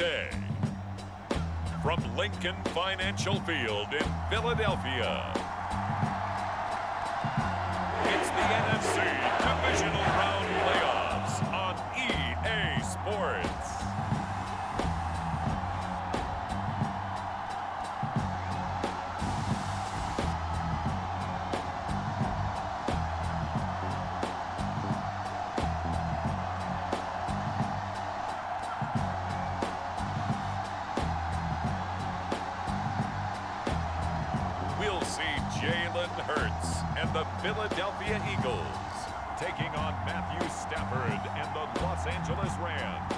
today. From Lincoln Financial Field in Philadelphia, it's the NFC Divisional Round Playoffs on EA Sports. We'll see Jalen Hurts and the Philadelphia Eagles taking on Matthew Stafford and the Los Angeles Rams.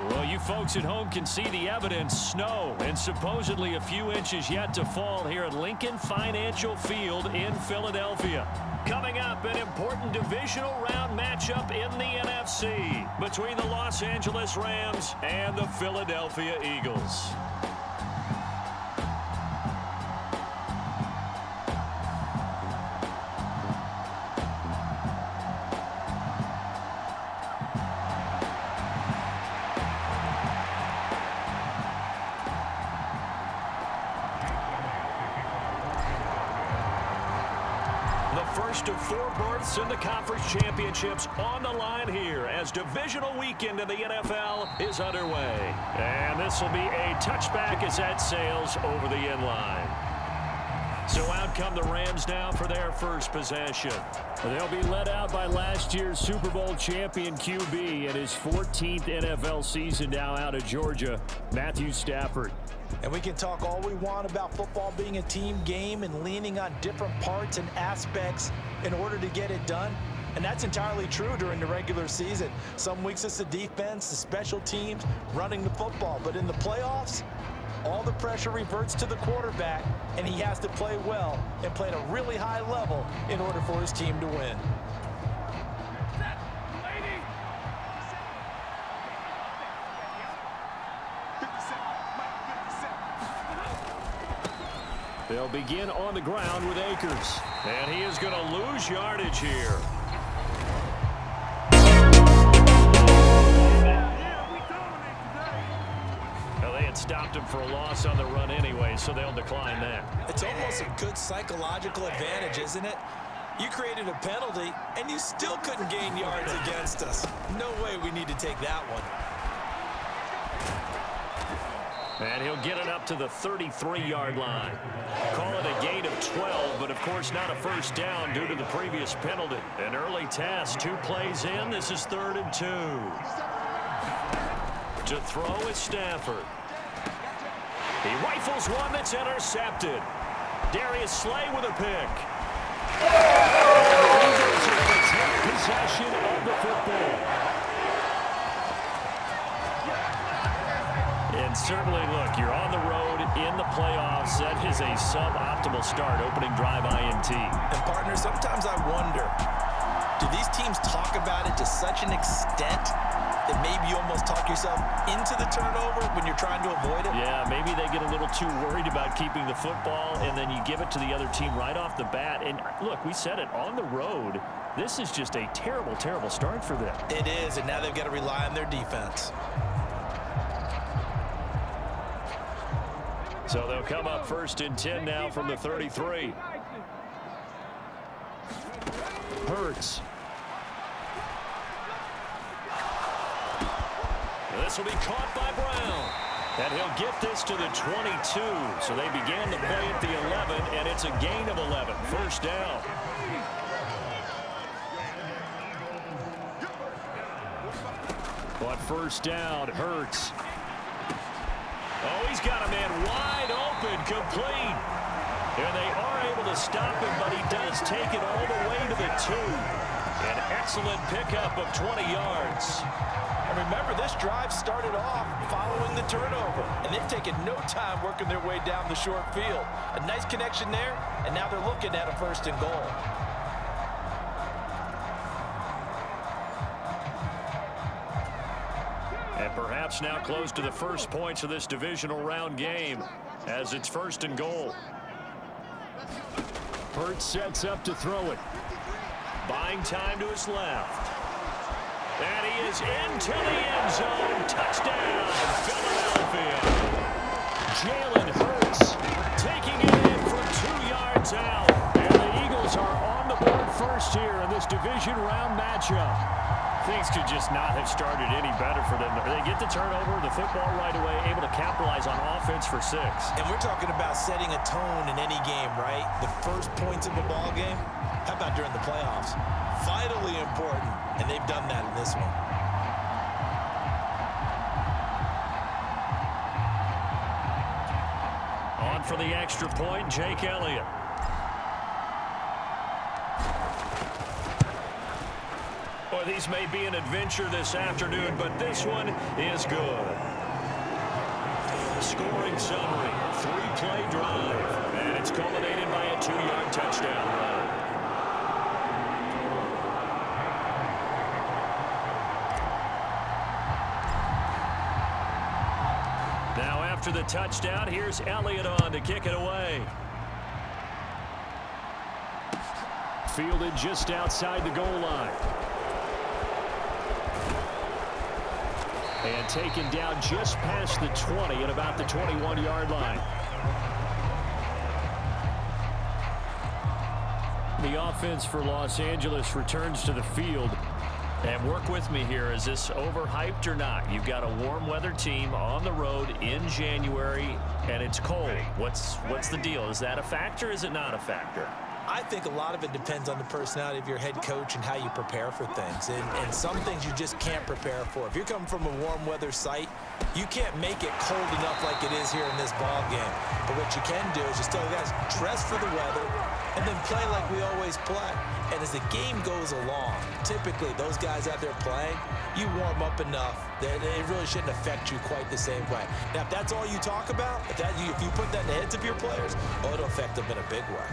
Well, you folks at home can see the evidence. Snow and supposedly a few inches yet to fall here at Lincoln Financial Field in Philadelphia. Coming up, an important divisional round matchup in the NFC between the Los Angeles Rams and the Philadelphia Eagles. First of 4 berths in the conference championships on the line here as divisional weekend in the NFL is underway. And this will be a touchback as that sails over the end line. So out come the Rams now for their first possession. They'll be led out by last year's Super Bowl champion QB in his 14th NFL season now out of Georgia, Matthew Stafford. And we can talk all we want about football being a team game and leaning on different parts and aspects in order to get it done. And that's entirely true during the regular season. Some weeks it's the defense, the special teams, running the football. But in the playoffs, all the pressure reverts to the quarterback, and he has to play well and play at a really high level in order for his team to win. They'll begin on the ground with Akers. And he is going to lose yardage here. Well, they had stopped him for a loss on the run anyway, so they'll decline that. It's almost a good psychological advantage, isn't it? You created a penalty, and you still couldn't gain yards against us. No way we need to take that one. And he'll get it up to the 33-yard line. Call it a gain of 12, but of course not a first down due to the previous penalty. An early task, 2 plays in. This is 3rd and 2. To throw is Stafford. He rifles one that's intercepted. Darius Slay with a pick. And the Eagles are going to take possession of the football. And certainly, look, you're on the road in the playoffs. That is a suboptimal start, opening drive INT. And, partner, sometimes I wonder, do these teams talk about it to such an extent that maybe you almost talk yourself into the turnover when you're trying to avoid it? Yeah, maybe they get a little too worried about keeping the football, and then you give it to the other team right off the bat. And, look, we said it, on the road, this is just a terrible, terrible start for them. It is, and now they've got to rely on their defense. So they'll come up 1st and 10 now from the 33. Hurts. This will be caught by Brown. And he'll get this to the 22. So they began the play at the 11, and it's a gain of 11. First down. But first down, Hurts. Oh, he's got a man wide open, complete. And they are able to stop him, but he does take it all the way to the 2. An excellent pickup of 20 yards. And remember, this drive started off following the turnover, and they've taken no time working their way down the short field. A nice connection there, and now they're looking at a 1st and goal. And perhaps now close to the first points of this divisional round game as it's 1st and goal. Hurts sets up to throw it. Buying time to his left. And he is into the end zone. Touchdown, Philadelphia. Jalen Hurts taking it in for 2 yards out. And the Eagles are on the board first here in this division round matchup. Things could just not have started any better for them. They get the turnover, the football right away, able to capitalize on offense for 6. And we're talking about setting a tone in any game, right? The first points of the ball game. How about during the playoffs? Vitally important, and they've done that in this one. On for the extra point, Jake Elliott. Well, these may be an adventure this afternoon, but this one is good. Scoring summary, 3-play drive, and it's culminated by a 2-yard touchdown run. Now after the touchdown, here's Elliott on to kick it away. Fielded just outside the goal line. And taken down just past the 20 at about the 21-yard line. The offense for Los Angeles returns to the field. And work with me here. Is this overhyped or not? You've got a warm weather team on the road in January, and it's cold. What's the deal? Is that a factor? Is it not a factor? I think a lot of it depends on the personality of your head coach and how you prepare for things. And some things you just can't prepare for. If you're coming from a warm weather site, you can't make it cold enough like it is here in this ball game. But what you can do is just tell the guys, dress for the weather, and then play like we always play. And as the game goes along, typically those guys out there playing, you warm up enough that it really shouldn't affect you quite the same way. Now, if that's all you talk about, if you put that in the heads of your players, it'll affect them in a big way.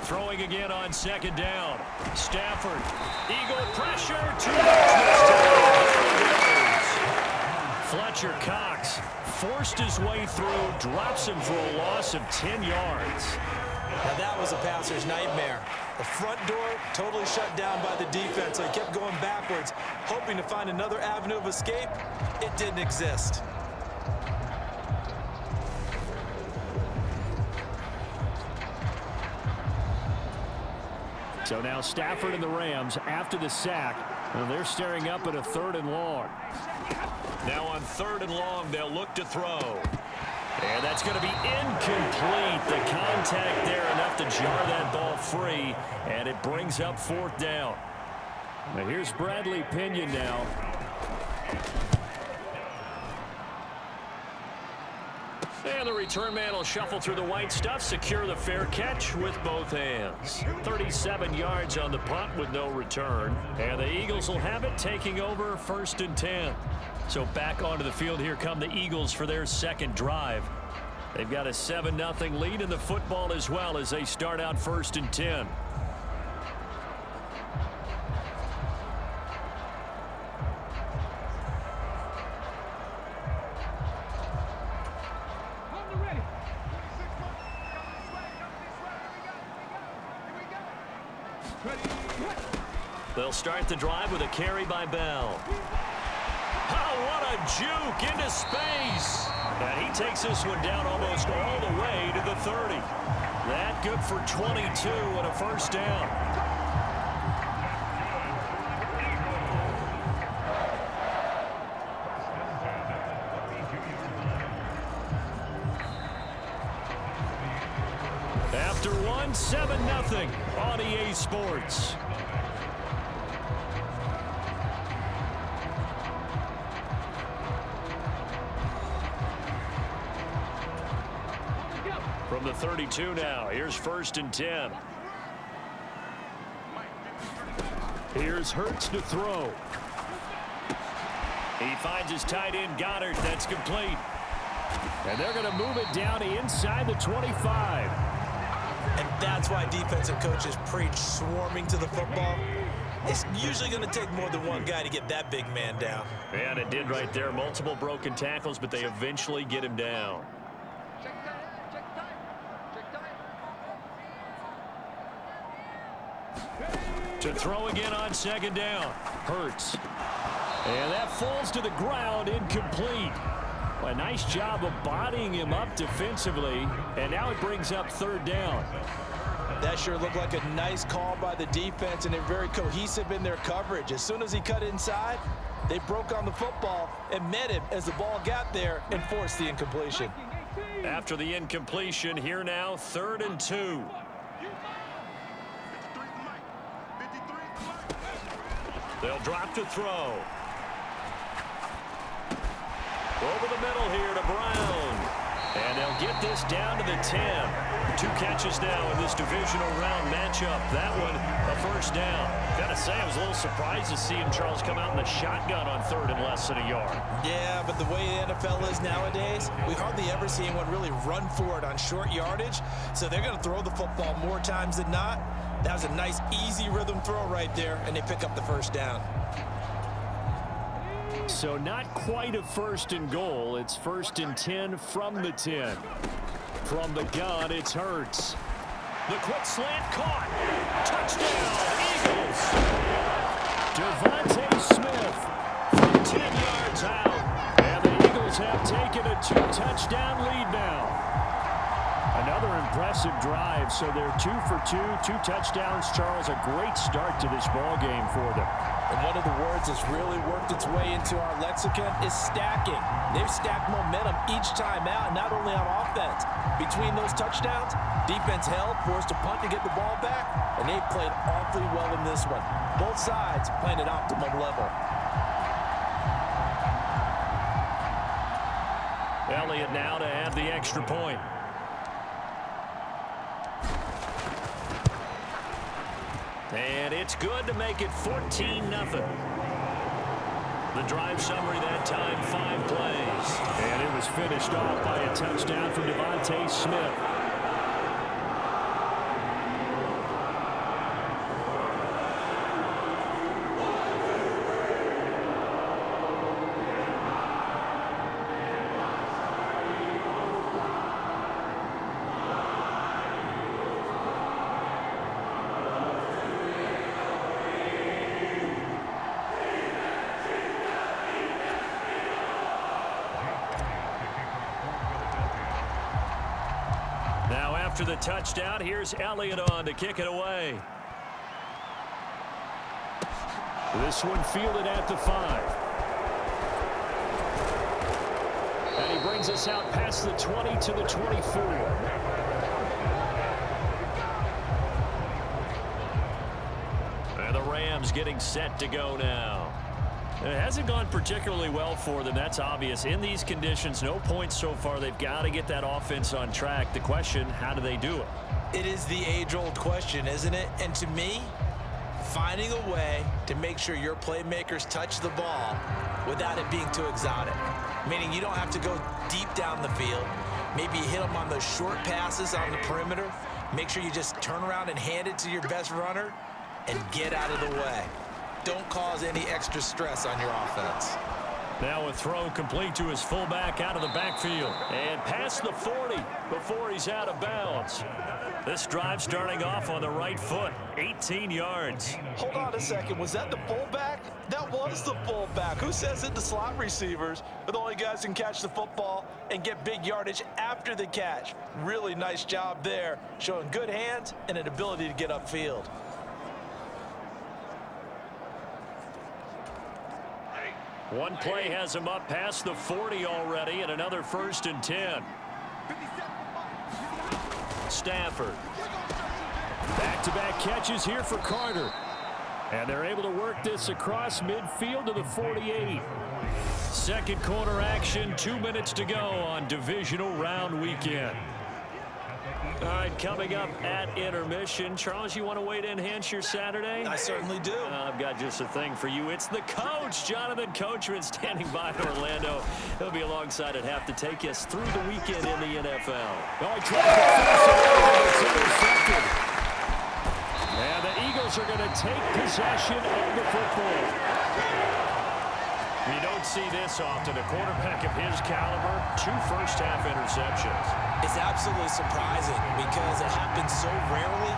Throwing again on second down. Stafford. Eagle pressure. 2 yards. Fletcher Cox forced his way through, drops him for a loss of 10 yards. Now that was a passer's nightmare. The front door totally shut down by the defense, so he kept going backwards, hoping to find another avenue of escape. It didn't exist. So now Stafford and the Rams, after the sack, they're staring up at a 3rd and long. Now on 3rd and long, they'll look to throw. And that's going to be incomplete. The contact there enough to jar that ball free, and it brings up 4th down. Now here's Bradley Pinion now. And the return man will shuffle through the white stuff, secure the fair catch with both hands. 37 yards on the punt with no return. And the Eagles will have it, taking over 1st and 10. So back onto the field, here come the Eagles for their second drive. They've got a 7-0 lead in the football as well as they start out 1st and 10. They'll start the drive with a carry by Bell. Oh, what a juke into space. And he takes this one down almost all the way to the 30. That good for 22 and a 1st down. After one, 7-0 on EA Sports. From the 32 now, here's 1st and 10. Here's Hurts to throw. He finds his tight end Goddard. That's complete. And they're going to move it down inside the 25. And that's why defensive coaches preach swarming to the football. It's usually going to take more than one guy to get that big man down. And it did right there. Multiple broken tackles, but they eventually get him down. To throw again on second down. Hurts. And that falls to the ground, incomplete. A nice job of bodying him up defensively, and now it brings up third down. That sure looked like a nice call by the defense, and they're very cohesive in their coverage. As soon as he cut inside, they broke on the football and met him as the ball got there and forced the incompletion. After the incompletion, here now, 3rd and 2. They'll drop to throw. Over the middle here to Brown. And they'll get this down to the 10. 2 catches now in this divisional round matchup. That one, a first down. Gotta say, I was a little surprised to see him, Charles, come out in the shotgun on 3rd and less than a yard. Yeah, but the way the NFL is nowadays, we hardly ever see anyone really run for it on short yardage. So they're going to throw the football more times than not. That was a nice, easy rhythm throw right there, and they pick up the first down. So not quite a 1st and goal. It's 1st and 10 from the 10. From the gun, it's Hurts. The quick slant caught. Touchdown, Eagles. DeVonta Smith from 10 yards out. And the Eagles have taken a 2-touchdown lead now. Another impressive drive, so they're 2 for 2, 2 touchdowns. Charles, a great start to this ball game for them. And one of the words that's really worked its way into our lexicon is stacking. They've stacked momentum each time out, not only on offense. Between those touchdowns, defense held, forced a punt to get the ball back, and they played awfully well in this one. Both sides playing at optimum level. Elliott now to add the extra point. And it's good to make it 14-0. The drive summary that time, 5 plays. And it was finished off by a touchdown from DeVonta Smith. Now after the touchdown, here's Elliott on to kick it away. This one fielded at the 5. And he brings us out past the 20 to the 24. And the Rams getting set to go now. It hasn't gone particularly well for them. That's obvious. In these conditions, no points so far. They've got to get that offense on track. The question, how do they do it? It is the age-old question, isn't it? And to me, finding a way to make sure your playmakers touch the ball without it being too exotic. Meaning you don't have to go deep down the field. Maybe you hit them on those short passes on the perimeter. Make sure you just turn around and hand it to your best runner and get out of the way. Don't cause any extra stress on your offense. Now a throw complete to his fullback out of the backfield. And past the 40 before he's out of bounds. This drive starting off on the right foot. 18 yards. Hold on a second. Was that the fullback? That was the fullback. Who says it? The slot receivers are the only guys who can catch the football and get big yardage after the catch. Really nice job there, showing good hands and an ability to get upfield. One play has him up past the 40 already, and another 1st and 10. Stafford. Back-to-back catches here for Carter. And they're able to work this across midfield to the 48. Second corner action, 2 minutes to go on divisional round weekend. All right, coming up at intermission. Charles, you want to wait to enhance your Saturday? I certainly do. I've got just a thing for you. It's the coach, Jonathan Coachman, standing by in Orlando. He'll be alongside at half to take us through the weekend in the NFL. Oh, he tried to pass it, it's intercepted. And the Eagles are going to take possession of the football. You don't see this often. A quarterback of his caliber, 2 first-half interceptions. It's absolutely surprising because it happens so rarely,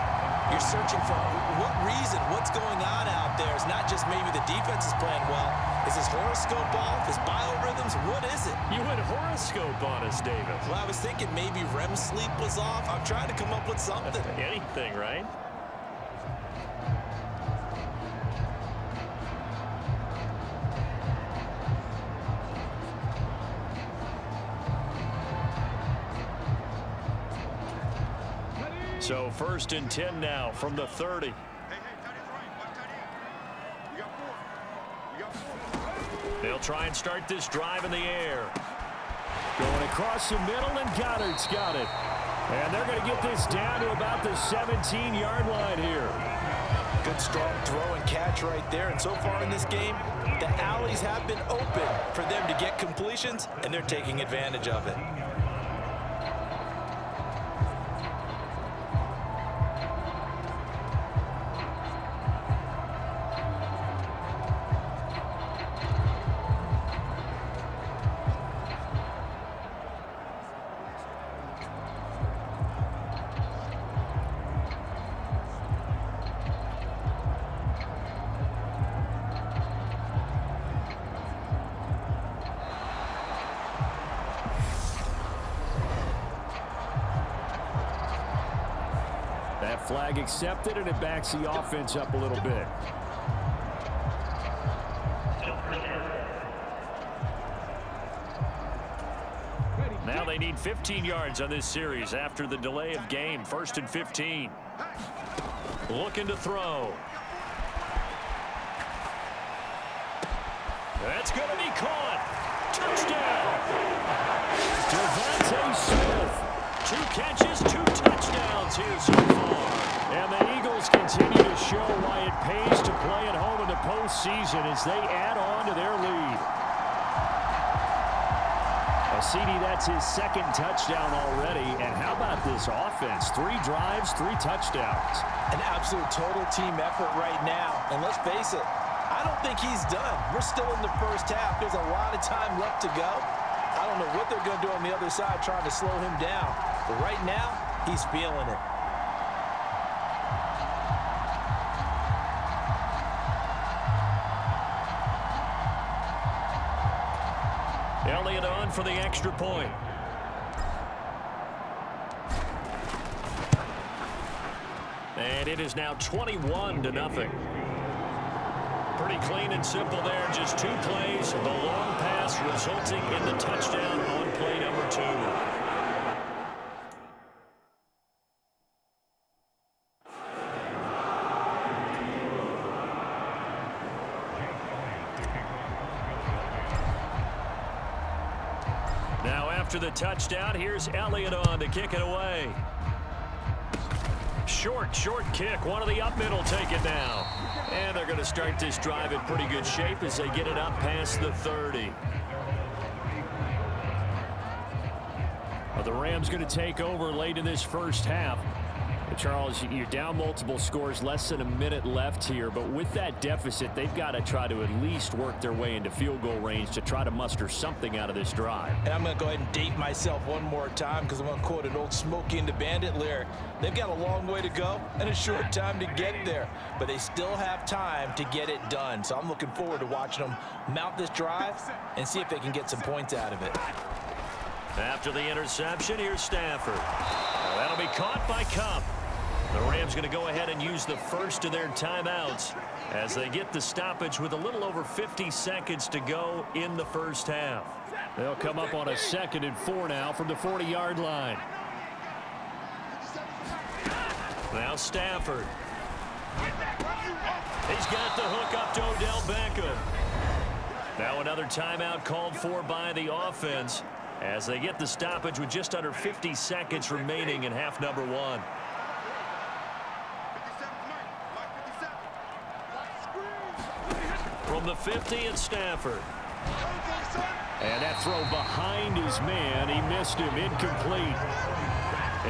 You're searching for what reason, what's going on out there. It's not just maybe the defense is playing well. Is his horoscope off? His biorhythms? What is it? You went horoscope on us, David. Well, I was thinking maybe REM sleep was off. I'm trying to come up with something. Anything, right? So 1st and 10 now from the 30. They'll try and start this drive in the air. Going across the middle, and Goddard's got it. And they're going to get this down to about the 17-yard line here. Good strong throw and catch right there. And so far in this game, the alleys have been open for them to get completions, and they're taking advantage of it. That flag accepted, and it backs the offense up a little bit. Now they need 15 yards on this series after the delay of game. 1st and 15. Looking to throw. That's going to be caught. Touchdown. DeVonta Smith. 2 catches, 2 touchdowns here so far. And the Eagles continue to show why it pays to play at home in the postseason as they add on to their lead. CD, that's his 2nd touchdown already. And how about this offense? 3 drives, 3 touchdowns. An absolute total team effort right now. And let's face it, I don't think he's done. We're still in the first half. There's a lot of time left to go. I don't know what they're going to do on the other side trying to slow him down. But right now, he's feeling it. Elliott on for the extra point. And it is now 21-0. Pretty clean and simple there. Just 2 plays. The long pass resulting in the touchdown on play number 2. Now after the touchdown, here's Elliott on to kick it away. Short kick. One of the up middle take it now. And they're going to start this drive in pretty good shape as they get it up past the 30. Well, the Rams going to take over late in this first half. Charles, you're down multiple scores, less than a minute left here, but with that deficit, they've got to try to at least work their way into field goal range to try to muster something out of this drive. And I'm going to go ahead and date myself one more time because I'm going to quote an old Smokey and the Bandit lyric. They've got a long way to go and a short time to get there, but they still have time to get it done. So I'm looking forward to watching them mount this drive and see if they can get some points out of it. After the interception, here's Stafford. Well, that'll be caught by Kupp. The Rams going to go ahead and use the first of their timeouts as they get the stoppage with a little over 50 seconds to go in the first half. They'll come up on a 2nd and 4 now from the 40-yard line. Now Stafford. He's got the hook up to Odell Beckham. Now another timeout called for by the offense as they get the stoppage with just under 50 seconds remaining in half number 1. From the 50, it's Stafford. And that throw behind his man. He missed him. Incomplete.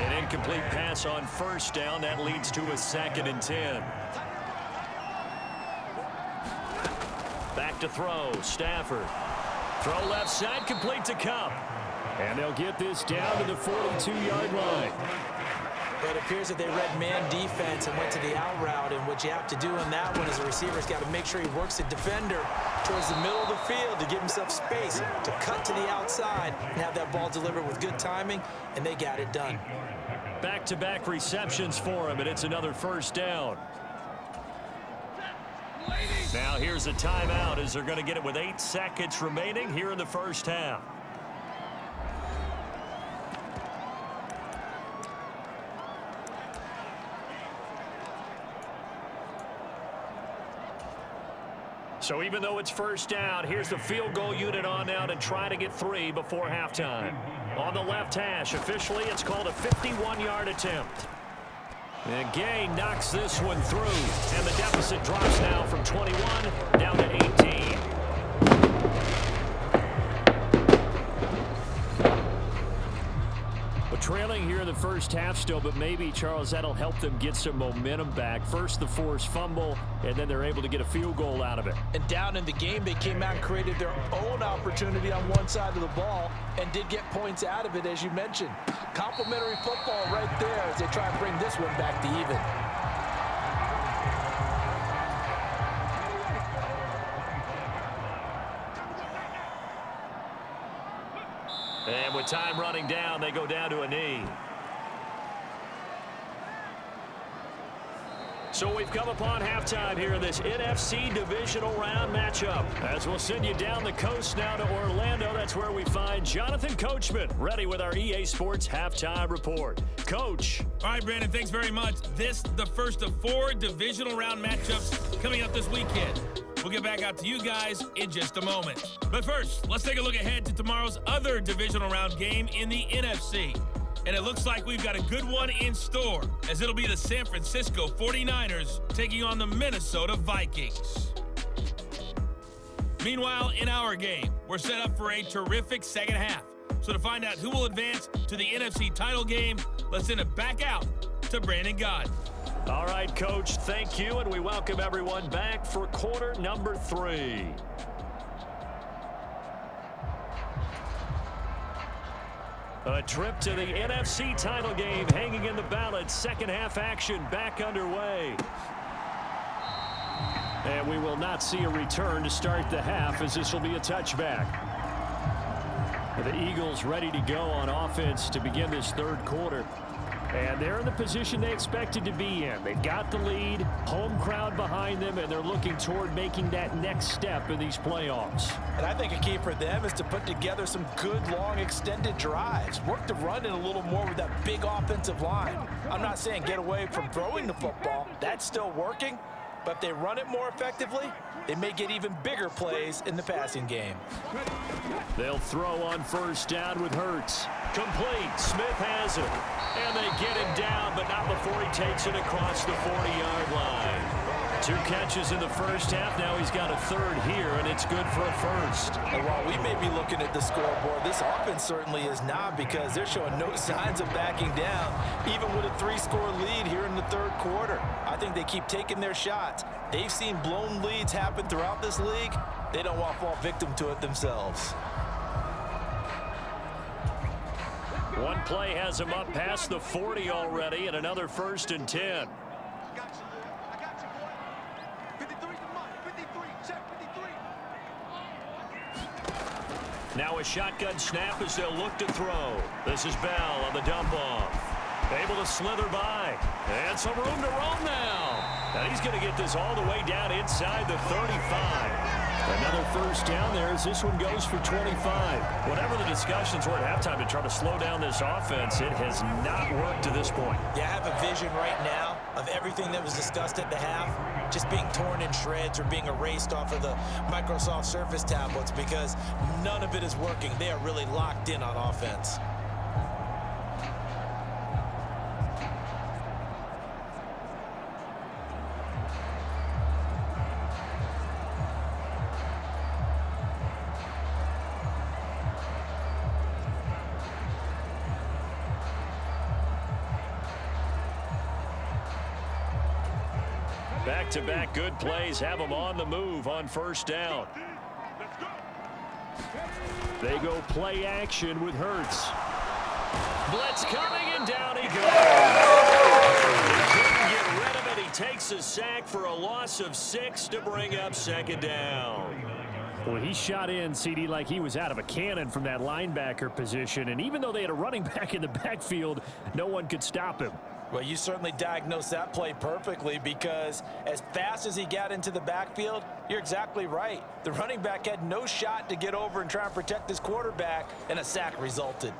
An incomplete pass on first down. That leads to a 2nd and 10. Back to throw. Stafford. Throw left side, complete to Kupp. And they'll get this down to the 42-yard line. But it appears that they read man defense and went to the out route, and what you have to do in that one is a receiver's got to make sure he works the defender towards the middle of the field to give himself space to cut to the outside and have that ball delivered with good timing, and they got it done. Back-to-back receptions for him, and it's another first down. Now here's a timeout as they're going to get it with 8 seconds remaining here in the first half. So even though it's first down, here's the field goal unit on now to try to get 3 before halftime. On the left hash, officially it's called a 51-yard attempt. And Gay knocks this one through, and the deficit drops now from 21 down to 18. Well, trailing here in the first half still, but maybe, Charles, that'll help them get some momentum back. First the forced fumble, and then they're able to get a field goal out of it. And down in the game, they came out and created their own opportunity on one side of the ball and did get points out of it, as you mentioned. Complimentary football right there as they try and bring this one back to even. And with time running down, they go down to a knee. So we've come upon halftime here in this NFC Divisional Round matchup. As we'll send you down the coast now to Orlando, that's where we find Jonathan Coachman, ready with our EA Sports Halftime Report. Coach. All right, Brandon, thanks very much. This the first of 4 Divisional Round matchups coming up this weekend. We'll get back out to you guys in just a moment. But first, let's take a look ahead to tomorrow's other Divisional Round game in the NFC. And it looks like we've got a good one in store, as it'll be the San Francisco 49ers taking on the Minnesota Vikings. Meanwhile, in our game, we're set up for a terrific second half. So to find out who will advance to the NFC title game, let's send it back out to Brandon Gaudin. All right, Coach, thank you, and we welcome everyone back for quarter number 3. A trip to the NFC title game hanging in the balance. Second half action back underway. And we will not see a return to start the half, as this will be a touchback. The Eagles ready to go on offense to begin this third quarter. And they're in the position they expected to be in. They've got the lead, home crowd behind them, and they're looking toward making that next step in these playoffs. And I think a key for them is to put together some good, long, extended drives. Work the run in a little more with that big offensive line. I'm not saying get away from throwing the football. That's still working. But if they run it more effectively, they may get even bigger plays in the passing game. They'll throw on first down with Hurts. Complete. Smith has it. And they get him down, but not before he takes it across the 40-yard line. 2 catches in the first half. Now he's got a third here, and it's good for a first. And while we may be looking at the scoreboard, this offense certainly is not, because they're showing no signs of backing down, even with a 3-score lead here in the third quarter. I think they keep taking their shots. They've seen blown leads happen throughout this league. They don't want to fall victim to it themselves. One play has him up past the 40 already, and another 1st and 10. Now a shotgun snap as they'll look to throw. This is Bell on the dump off. Able to slither by. And some room to roam now. And he's going to get this all the way down inside the 35. Another first down there as this one goes for 25. Whatever the discussions were at halftime to try to slow down this offense, it has not worked to this point. Yeah, I have a vision right now of everything that was discussed at the half just being torn in shreds or being erased off of the Microsoft Surface tablets, because none of it is working. They are really locked in on offense. Back-to-back good plays have them on the move on first down. They go play action with Hurts. Blitz coming, and down he goes. takes a sack for a loss of 6 to bring up second down. Well, he shot in, CD, like he was out of a cannon from that linebacker position. And even though they had a running back in the backfield, no one could stop him. Well, you certainly diagnosed that play perfectly, because as fast as he got into the backfield, you're exactly right. The running back had no shot to get over and try and protect his quarterback, and a sack resulted.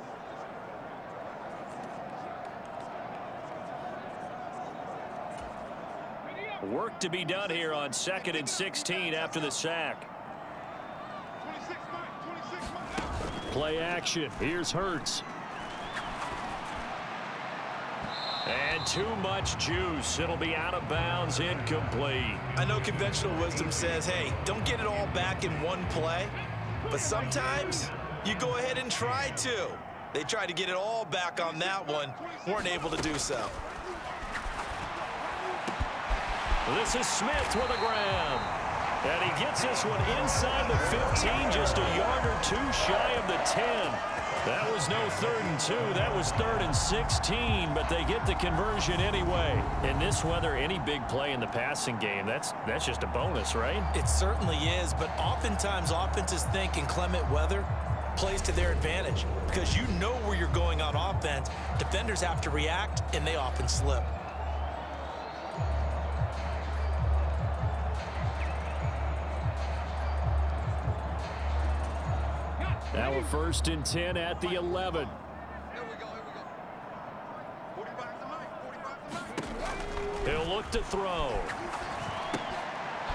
Work to be done here on 2nd and 16 after the sack. Play action. Here's Hurts. And too much juice. It'll be out of bounds, incomplete. I know conventional wisdom says, hey, don't get it all back in one play. But sometimes you go ahead and try to. They tried to get it all back on that one. Weren't able to do so. This is Smith with a grab. And he gets this one inside the 15, just a yard or two shy of the 10. That was no 3rd and 2. That was 3rd and 16, but they get the conversion anyway. In this weather, any big play in the passing game, that's just a bonus, right? It certainly is, but oftentimes offenses think inclement weather plays to their advantage, because you know where you're going on offense. Defenders have to react, and they often slip. Now a 1st and 10 at the 11. He'll look to throw.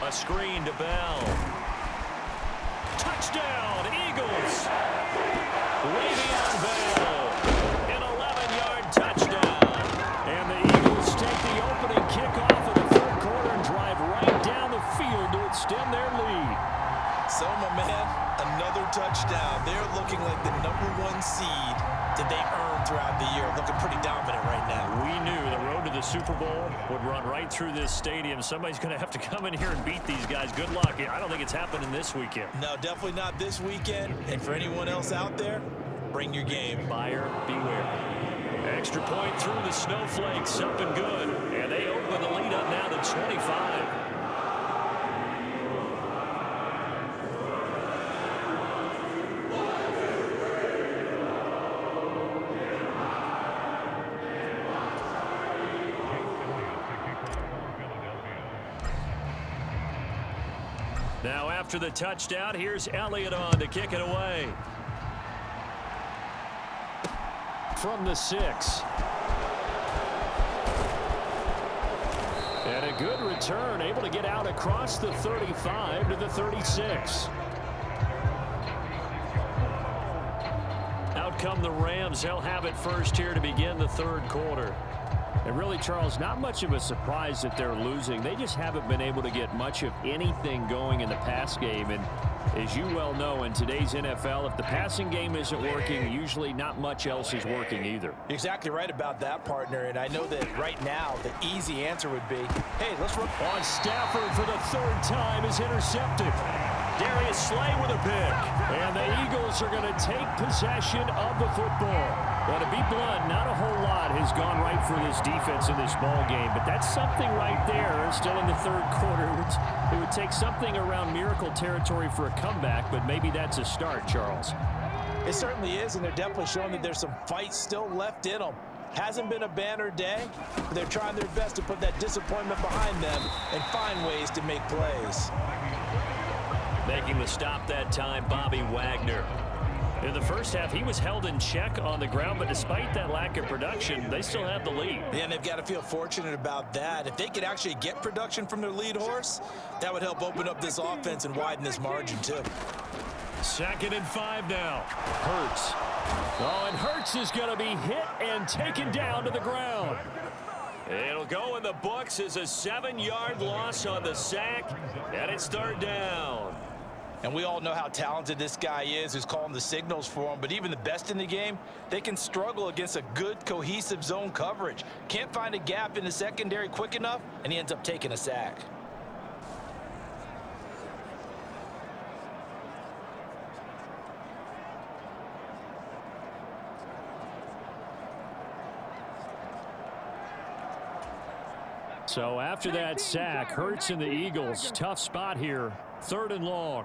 A screen to Bell. Touchdown, Eagles. Le'Veon Bell. An 11-yard touchdown. And the Eagles take the opening kickoff of the 3rd quarter and drive right down the field to extend their lead. So, my man, another touchdown. They're looking like the #1 seed that they earned throughout the year. Looking pretty dominant right now. We knew the road to the Super Bowl would run right through this stadium. Somebody's going to have to come in here and beat these guys. Good luck. I don't think it's happening this weekend. No, definitely not this weekend. And for anyone else out there, bring your game. Buyer beware. Extra point through the snowflakes, up and good. And they open the lead up now to 25. Now after the touchdown, here's Elliott on to kick it away. From the 6. And a good return, able to get out across the 35 to the 36. Out come the Rams. They'll have it first here to begin the 3rd quarter. And really, Charles, not much of a surprise that they're losing. They just haven't been able to get much of anything going in the pass game. And as you well know, in today's NFL, if the passing game isn't working, usually not much else is working either. You're exactly right about that, partner. And I know that right now the easy answer would be, hey, let's run. On Stafford for the 3rd time is intercepted. Darius Slay with a pick. And the Eagles are going to take possession of the football. Well, to be blunt, not a whole lot has gone right for this defense in this ball game, but that's something right there. Still in the 3rd quarter. It would take something around miracle territory for a comeback, but maybe that's a start, Charles. It certainly is, and they're definitely showing that there's some fight still left in them. Hasn't been a banner day, but they're trying their best to put that disappointment behind them and find ways to make plays. Making the stop that time, Bobby Wagner. In the first half, he was held in check on the ground, but despite that lack of production, they still have the lead. Yeah, and they've got to feel fortunate about that. If they could actually get production from their lead horse, that would help open up this offense and widen this margin, too. 2nd and 5 now. Hurts. Oh, and Hurts is going to be hit and taken down to the ground. It'll go in the books as a 7-yard loss on the sack, and it's 3rd down. And we all know how talented this guy is who's calling the signals for him. But even the best in the game, they can struggle against a good, cohesive zone coverage. Can't find a gap in the secondary quick enough, and he ends up taking a sack. So after that sack, Hurts and the Eagles, tough spot here. 3rd and long.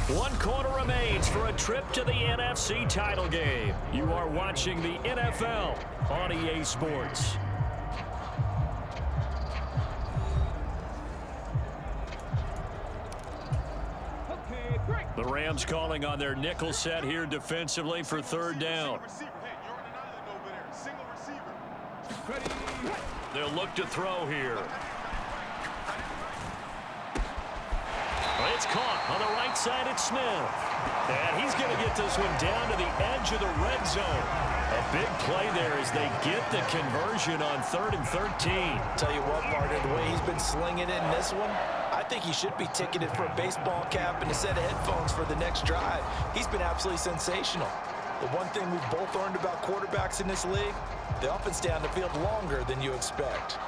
One quarter remains for a trip to the NFC title game. You are watching the NFL on EA Sports. The Rams calling on their nickel set here defensively for 3rd down. They'll look to throw here. It's caught on the right side. It's Smith. And he's going to get this one down to the edge of the red zone. A big play there as they get the conversion on 3rd and 13. Tell you what, partner, the way he's been slinging it in this one, I think he should be ticketed for a baseball cap and a set of headphones for the next drive. He's been absolutely sensational. The one thing we've both learned about quarterbacks in this league, they often stay on the field longer than you expect.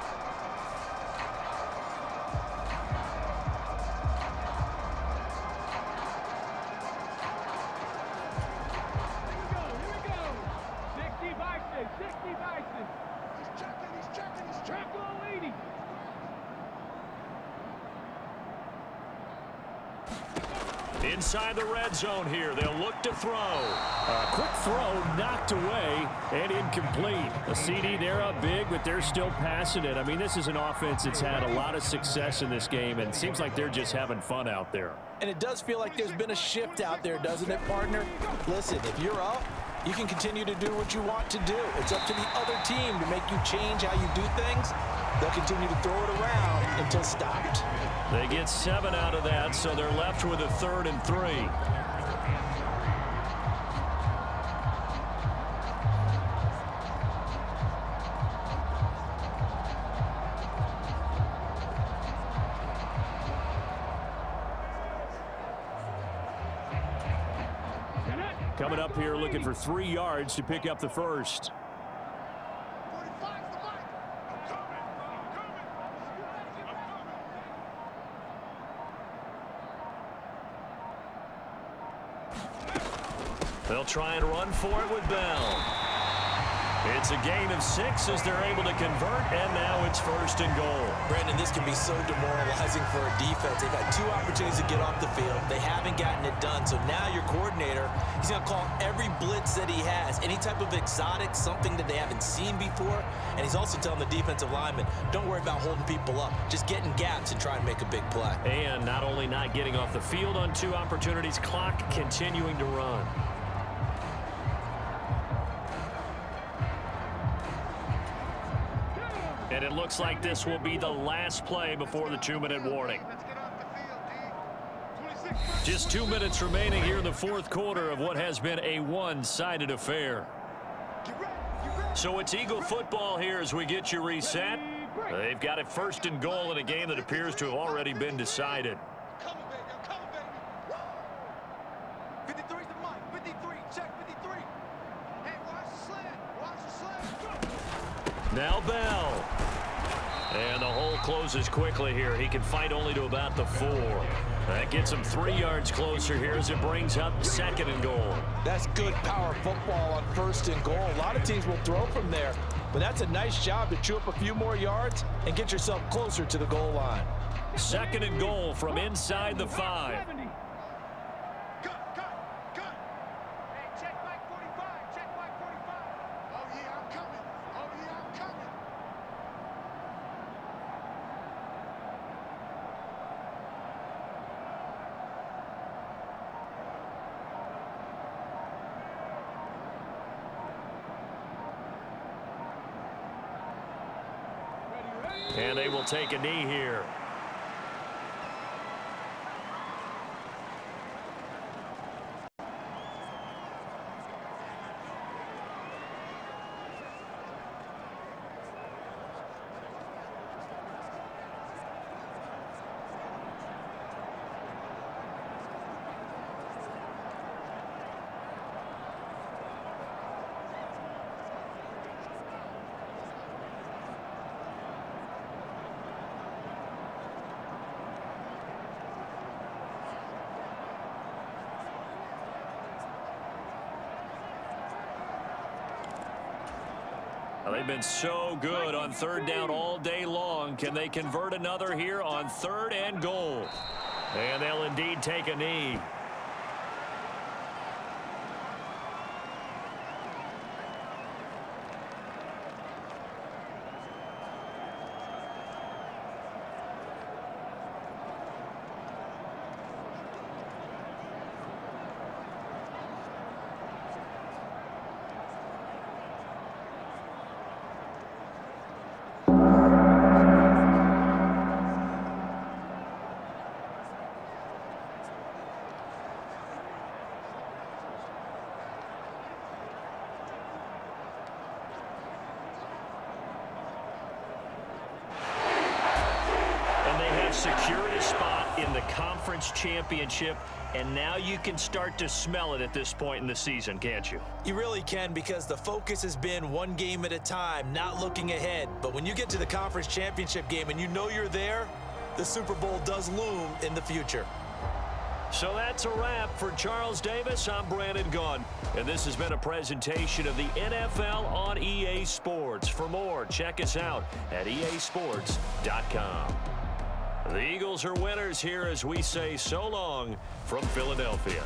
Inside the red zone here. They'll look to throw. A quick throw knocked away and incomplete. A CD, they're up big, but they're still passing it. I mean, this is an offense that's had a lot of success in this game, and it seems like they're just having fun out there. And it does feel like there's been a shift out there, doesn't it, partner? Listen, if you're up, you can continue to do what you want to do. It's up to the other team to make you change how you do things. They'll continue to throw it around until stopped. They get 7 out of that, so they're left with a 3rd and 3. Coming up here looking for 3 yards to pick up the first. They'll try and run for it with Bell. It's a gain of 6 as they're able to convert, and now it's 1st and goal. Brandon, this can be so demoralizing for a defense. They've had 2 opportunities to get off the field. They haven't gotten it done. So now your coordinator, he's going to call every blitz that he has, any type of exotic, something that they haven't seen before. And he's also telling the defensive lineman, don't worry about holding people up. Just get in gaps and try and make a big play. And not only not getting off the field on 2 opportunities, clock continuing to run. And it looks like this will be the last play before the 2-minute warning. Just 2 minutes remaining here in the 4th quarter of what has been a one-sided affair. So it's Eagle football here as we get you reset. They've got it 1st and goal in a game that appears to have already been decided. Now Bell. And the hole closes quickly here. He can fight only to about the 4. That gets him 3 yards closer here as it brings up 2nd and goal. That's good power football on 1st and goal. A lot of teams will throw from there, but that's a nice job to chew up a few more yards and get yourself closer to the goal line. 2nd and goal from inside the 5. And they will take a knee here. Well, they've been so good on third down all day long. Can they convert another here on 3rd and goal? And they'll indeed take a knee. Secured a spot in the conference championship, and now you can start to smell it at this point in the season, can't you? You really can, because the focus has been one game at a time, not looking ahead. But when you get to the conference championship game and you know you're there, the Super Bowl does loom in the future. So that's a wrap for Charles Davis. I'm Brandon Gunn, and this has been a presentation of the NFL on EA Sports. For more, check us out at easports.com. The Eagles are winners here as we say so long from Philadelphia.